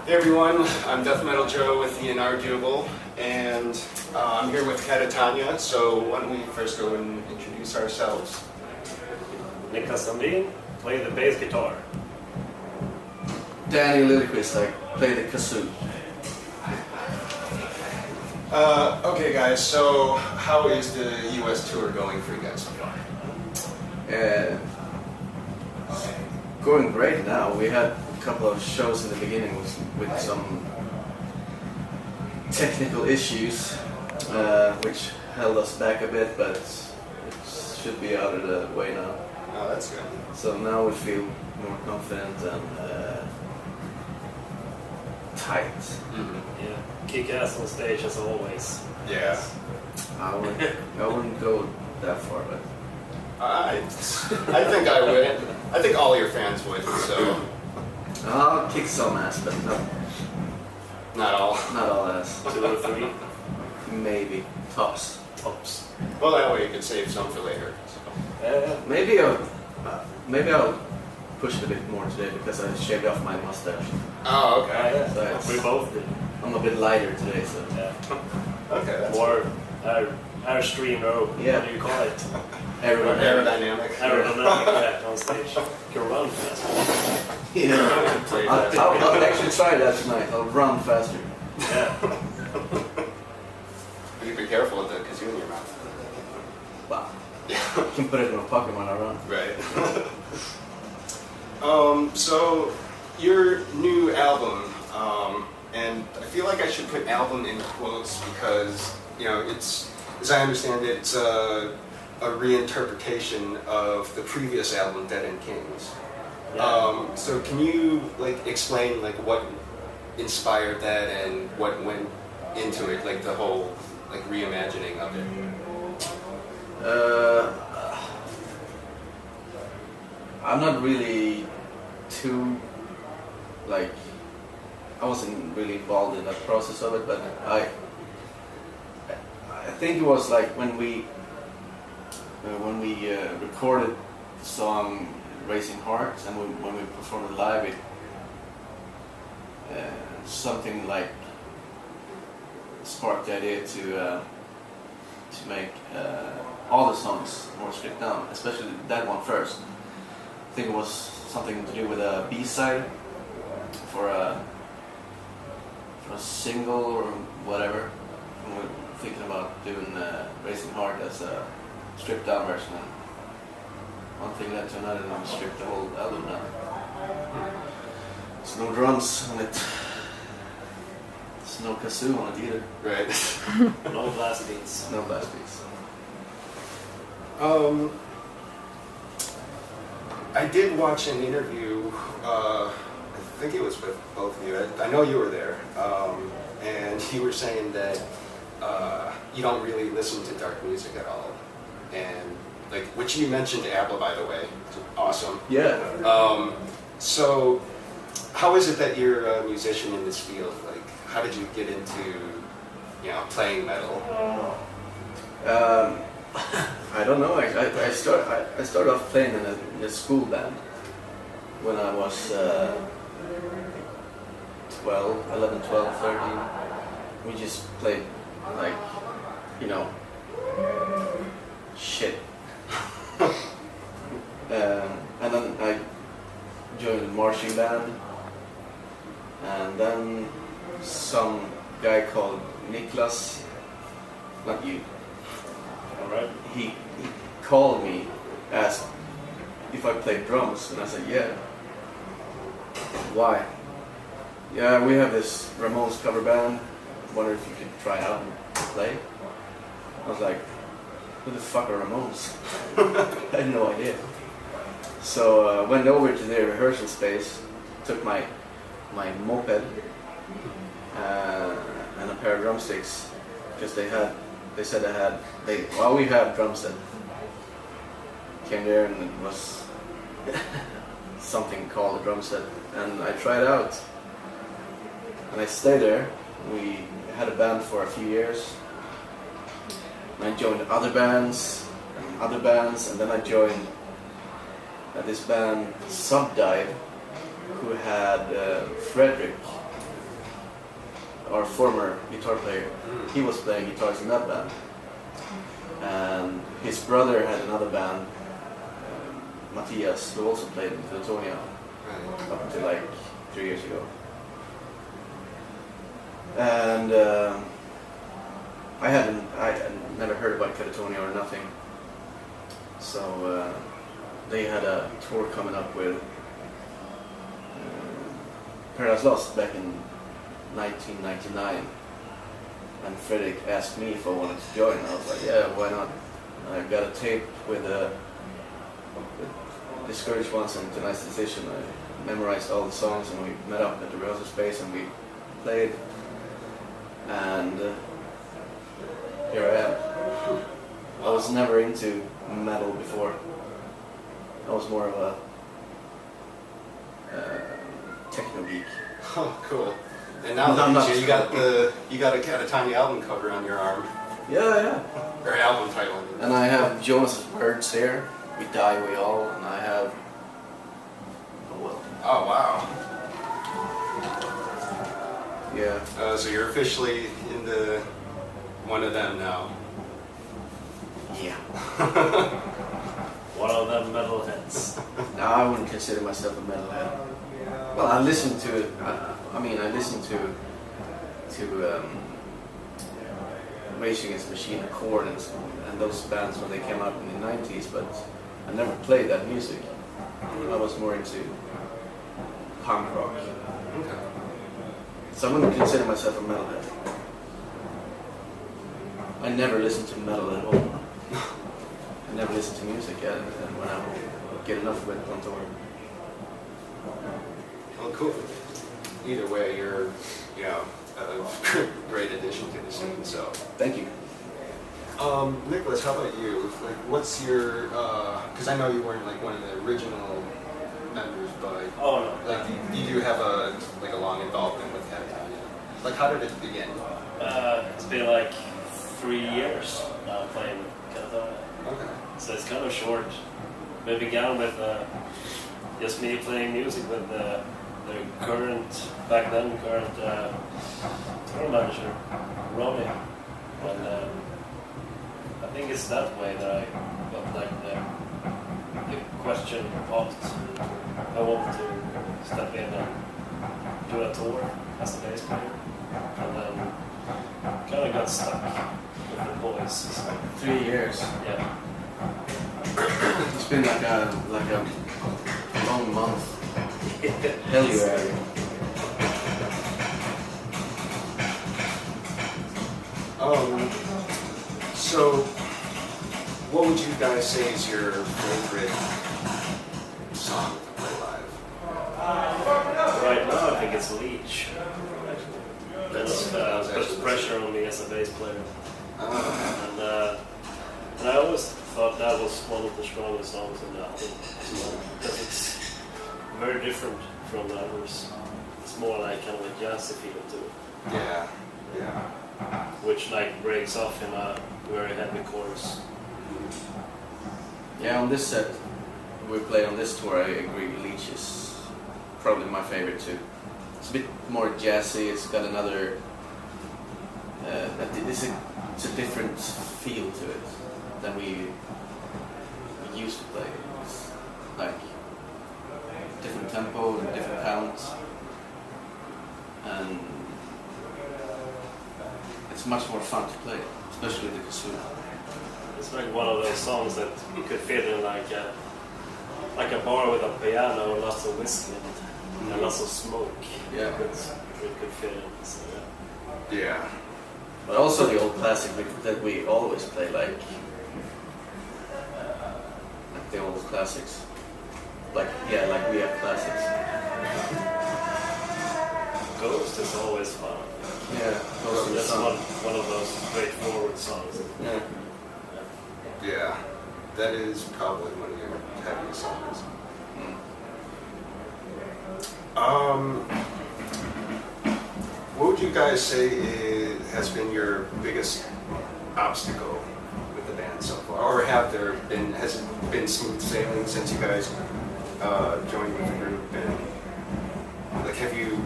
Hey everyone, I'm Death Metal Joe with the Inarguable, and I'm here with Katatonia, so why don't we first go and introduce ourselves. Niklas, Sandin, play the bass guitar. Liljekvist, I play the kazoo. Okay guys, so how is the US tour going for you guys so far? Going great now. We had a couple of shows in the beginning with some technical issues, which held us back a bit, but it should be out of the way now. Oh, that's good. So now we feel more confident and tight. Mm-hmm. Yeah, kick ass on stage as always. Yeah. I wouldn't go that far, but I think I would. I think all your fans would, so. I'll kick some ass, but Not all. not all ass. 2 or 3 Maybe tops. tops. Well, that way you can save some for later. So. Maybe I'll push it a bit more today because I shaved off my mustache. Oh, okay. Yeah, So it's- we both did. I'm a bit lighter today, so Yeah. Okay, that's More airstream or Yeah. what do you call it? everyone. aerodynamic. Aerodynamic, yeah, on stage. You can run fast. Yeah. I'll actually try that tonight. I'll run faster. Yeah. But you be careful with the kazoo in your mouth. Wow. Yeah. I can put it in my pocket when I run. Right. So your new album, and I feel like I should put album in quotes because, you know, it's, as I understand it, it's a reinterpretation of the previous album, Dead End Kings. Yeah. So can you explain what inspired that and what went into it, the whole reimagining of it? I'm not really too I wasn't really involved in that process of it, but I think it was when we recorded the song Racing Hearts and when we performed it live, it something sparked the idea to make all the songs more stripped down, especially that one first. I think it was something to do with a B-side for a single or whatever. And we're thinking about doing Racing Heart as a stripped down version. And one thing led to another, and we stripped the whole album down. There's no drums on it. There's no kazoo on it either. Right. No blast beats. No blast beats. I did watch an interview, I think it was with both of you. I know you were there, and you were saying that you don't really listen to dark music at all, and which you mentioned ABBA, by the way. Awesome. Yeah. So, how is it that you're a musician in this field? How did you get into, playing metal? I don't know. I started off playing in a school band when I was 11, 12, 13. We just played shit. And then I joined a marching band, and then some guy called Niklas, not you. Alright. He called me, asked if I played drums, and I said, yeah. Why? Yeah, we have this Ramones cover band. Wonder if you could try out and play. I was like, who the fuck are Ramones? I had no idea. So went over to their rehearsal space, took my moped and a pair of drumsticks, because they said we have drum set. Came there and it was something called a drum set, and I tried out, and I stayed there. We had a band for a few years, and I joined other bands, and then I joined this band Subdive, who had Frederick our former guitar player, he was playing guitars in that band. And his brother had another band, Matthias, who also played in Katatonia up until like 3 years ago. And I had never heard about Katatonia or nothing. So they had a tour coming up with Paradise Lost back in 1999. And Fredrik asked me if I wanted to join. I was like, yeah, why not? I got a tape with Discouraged Ones and Tonight's Decision. I memorized all the songs and we met up at the rehearsal space and we played. And here I am. I was never into metal before. I was more of a techno geek. Oh, cool. And now you got a Katatonia album cover on your arm. Yeah. Or album title. And I have Jonas' words here. We die, we all. And I have. Oh well. Oh wow. Yeah. So you're officially into one of them now. Yeah. One of them metalheads. No, I wouldn't consider myself a metalhead. Well, I listen to. I listen to Rage Against the Machine, Korn, and those bands when they came out in the 90s, but I never played that music. I was more into punk rock. Okay. So I wouldn't consider myself a metalhead. I never listened to metal at all. I never listened to music yet, and when I get enough of it on tour. Well, cool. Either way, you're, a great addition to the scene. So Thank you. Niklas, how about you? Like, what's your? Because I know you weren't like one of the original members, but Oh no. like you do have a long involvement with Katatonia. Like, how did it begin? It's been like 3 years now playing with Katatonia. Okay. So it's kind of short. We began with just me playing music with the back then current tour manager, Ronnie. And I think it's that way that I got like the question popped. I wanted to step in and do a tour as a bass player. And then kind of got stuck with the boys. So, 3 years. yeah. It's been like a long month. Hell yeah. So, what would you guys say is your favorite song to play live? Right now I think it's Leech. That puts pressure on me as a bass player. And I always thought that was one of the strongest songs in the album as well, because it's very different from the others. It's more like kind of a jazzy feel to it. Yeah. Which like breaks off in a very heavy chorus. Yeah, on this set, we play on this tour, I agree, Leech is probably my favorite too. It's a bit more jazzy, it's got another, it's a different feel to it than we used to play. It's like different tempo and different counts, and it's much more fun to play, especially the kazoo. It's like one of those songs that you could fit in like a bar with a piano and lots of whiskey and lots of smoke. Yeah. It could fit in. So, yeah. Yeah. But also the old classic that we always play, like the old classics. Like we have classics. Ghost is always fun. Yeah, Ghost is That's fun. one of those straightforward songs. Yeah. Yeah. That is probably one of your heaviest songs. What would you guys say has been your biggest obstacle with the band so far? Or has it been smooth sailing since you guys joined with the group? And like, have you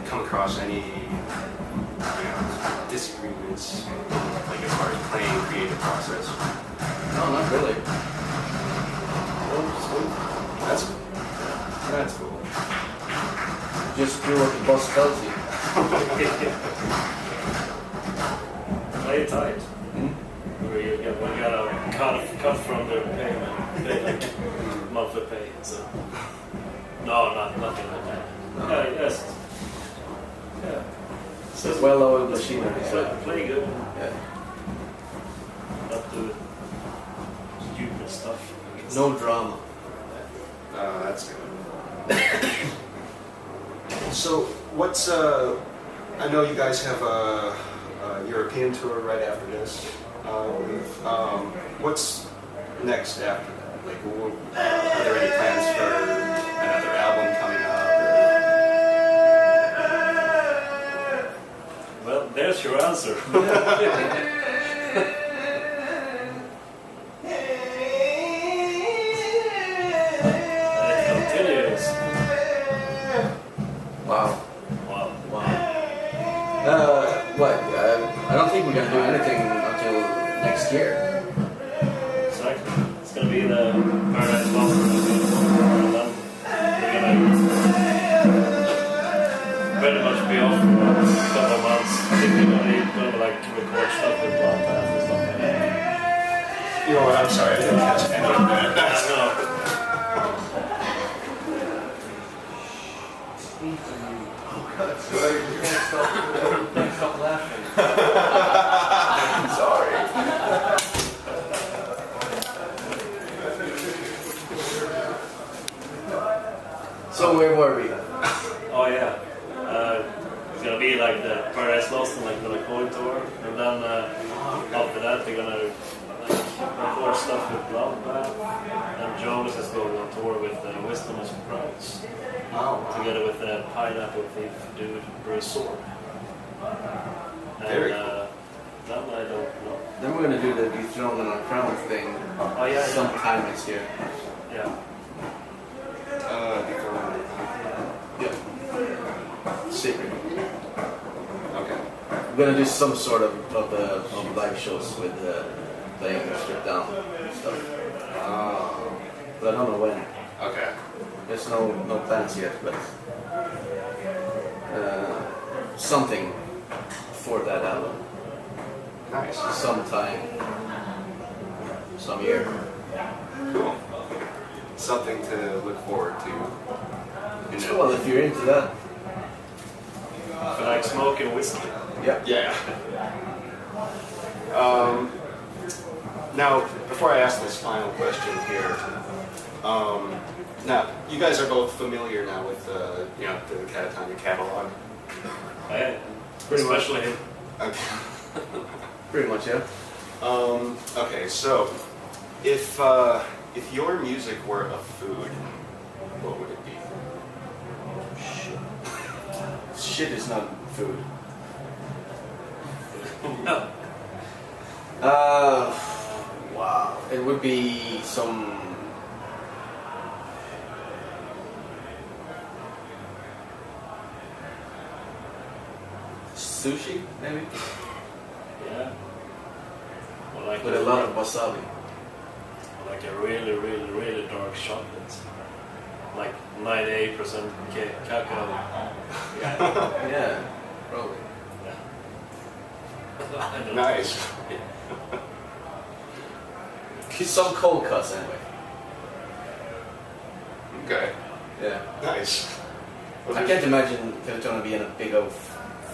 come across any disagreements, like as far as playing creative process? No, not really. That's cool. Just do what the boss tells you. Play it tight. Where you gotta cut from their payment, like monthly pay. So no, nothing like that. No. Yes. Yeah. It's a well-oiled machinery. So Play good. yeah. Not do stupid stuff. No drama. That's good. So, what's I know you guys have a European tour right after this. What's next after that? Like, are there any plans for another album coming up? Well, there's your answer. Wow. What? I don't think we're gonna do anything until next year. Exactly. It's gonna be the Paradise Lost and then we're gonna pretty much be off for a couple of months. I think we're gonna like record stuff with Blood Path and stuff like that. You know what? I'm sorry, I didn't catch any of that. No. Sorry, you can't stop laughing. Sorry. So where were we? Oh yeah. It's gonna be like the Paradise Lost and like the coin tour, and then after that they're gonna like record stuff with Blood Path, and Jonas is going on tour with Wisdom and Surprise. Oh, Together with the Pineapple Thief dude, Bruce Sword. Very And cool. then I don't know. Then we're gonna do the Dethroned on a Crown thing Oh yeah, sometime next year. yeah. Yeah. Secret. Okay. We're gonna do some sort of live shows with playing stripped down stuff. But I don't know when. Okay. There's no plans yet, but something for that album. Nice. Sometime, some year. Cool. Something to look forward to. Well, if you're into that, I like smoking whiskey. yeah. Yeah. Now, before I ask this final question here, now you guys are both familiar now with the Katatonia catalog. Yeah. Pretty much. Especially him. Okay. Pretty much, yeah. Okay, so if your music were a food, what would it be? Shit is not food. No. Wow. It would be some. Sushi, maybe? Yeah. Or like With a lot of wasabi. like a really, really, really dark chocolate. Like 98% cacao. Yeah, probably. I don't Nice. Some cold cuts, anyway. Okay. Yeah. Nice. I can't imagine Katatonia being a big old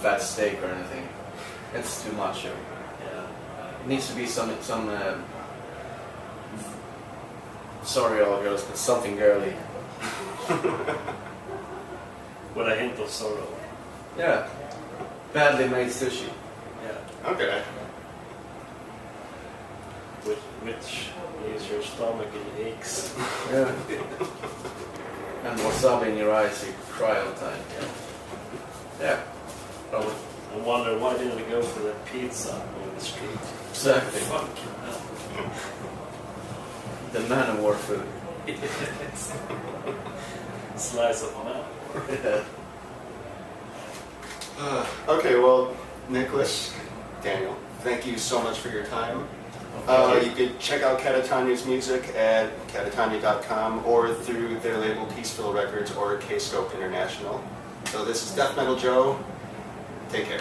fat steak or anything. It's too much. Yeah. It needs to be some sorry all girls, but something girly. With a hint of sorrow. Yeah. Badly made sushi. Yeah. Okay. Which leaves your stomach in aches. Yeah. And wasabi in your eyes, you cry all the time. Yeah. Probably. I wonder why didn't we go for that pizza on the street? Exactly. Fucking hell. The man of war food. Slice of man. Yeah. Okay, well, Niklas, Daniel, thank you so much for your time. You could check out Katatonia's music at katatonia.com or through their label Peaceful Records or K-Scope International. So this is Death Metal Joe. Take care.